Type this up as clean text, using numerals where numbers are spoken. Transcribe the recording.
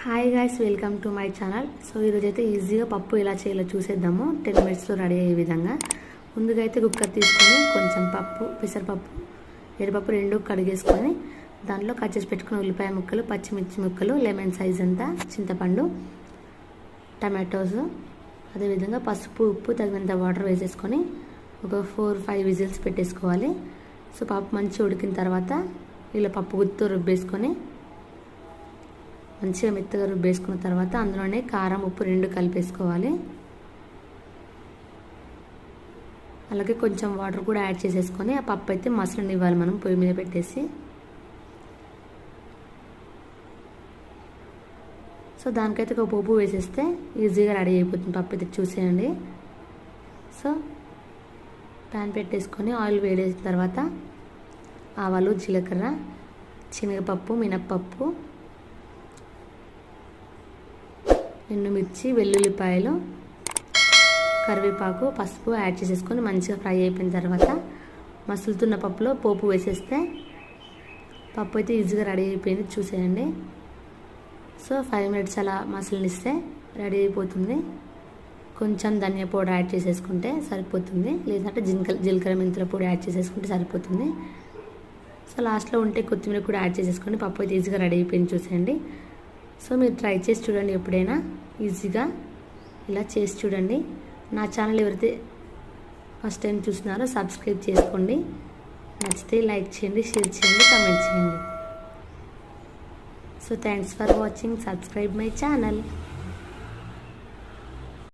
Hi guys, welcome to my channel. So ఈరోజు అయితే ఈజీగా పప్పు ఎలా చేయాలో చూసేద్దాము. 10 మినిట్స్లో రెడీ అయ్యే విధంగా. ముందుగా అయితే కుక్కర్ తీసుకొని కొంచెం పప్పు, పెసరపప్పు, ఎర్రపప్పు రెండు కడిగేసుకొని దాంట్లో కట్ చేసి పెట్టుకుని ఉల్లిపాయ ముక్కలు, పచ్చిమిర్చి ముక్కలు, లెమన్ సైజ్ అంతా చింతపండు, టమాటోస్, అదేవిధంగా పసుపు, ఉప్పు, తగినంత వాటర్ వేసేసుకొని ఒక 4-5 విజిల్స్ పెట్టేసుకోవాలి. సో పప్పు మంచిగా ఉడికిన తర్వాత ఇలా పప్పు గుత్తో రుబ్బేసుకొని మంచిగా మెత్తగా రుబ్బేసుకున్న తర్వాత అందులోనే కారం, ఉప్పు రెండు కలిపేసుకోవాలి. అలాగే కొంచెం వాటర్ కూడా యాడ్ చేసేసుకొని ఆ పప్పు అయితే మసలనివ్వాలి మనం పొయ్యి మీద పెట్టేసి. సో దానికైతే ఒక పోపు వేసేస్తే ఈజీగా రెడీ అయిపోతుంది పప్పు అయితే. చూసేయండి. సో ప్యాన్ పెట్టేసుకొని ఆయిల్ వేడేసిన తర్వాత ఆవాలు, జీలకర్ర, శనగపప్పు, మినప్పప్పు, ఎండుమిర్చి, వెల్లుల్లిపాయలు, కరివేపాకు, పసుపు యాడ్ చేసేసుకొని మంచిగా ఫ్రై అయిపోయిన తర్వాత మసులుతున్న పప్పులో పోపు వేసేస్తే పప్పు అయితే ఈజీగా రెడీ అయిపోయింది. చూసేయండి. సో 5 మినిట్స్ అలా మసలనిస్తే రెడీ అయిపోతుంది. కొంచెం ధనియా పౌడర్ యాడ్ చేసేసుకుంటే సరిపోతుంది, లేదంటే జీలకర్ర మెంతుల పొడి యాడ్ చేసేసుకుంటే సరిపోతుంది. సో లాస్ట్లో ఉంటే కొత్తిమీర కూడా యాడ్ చేసేసుకొని పప్పు అయితే ఈజీగా రెడీ అయిపోయింది. చూసేయండి. సో మీరు ట్రై చేసి చూడండి, ఎప్పుడైనా ఈజీగా ఇలా చేసి చూడండి. నా ఛానల్ ఎవరైతే ఫస్ట్ టైం చూస్తున్నారో సబ్స్క్రైబ్ చేసుకోండి. నచ్చితే లైక్ చేయండి, షేర్ చేయండి, కామెంట్ చేయండి. So thanks for watching. Subscribe my channel.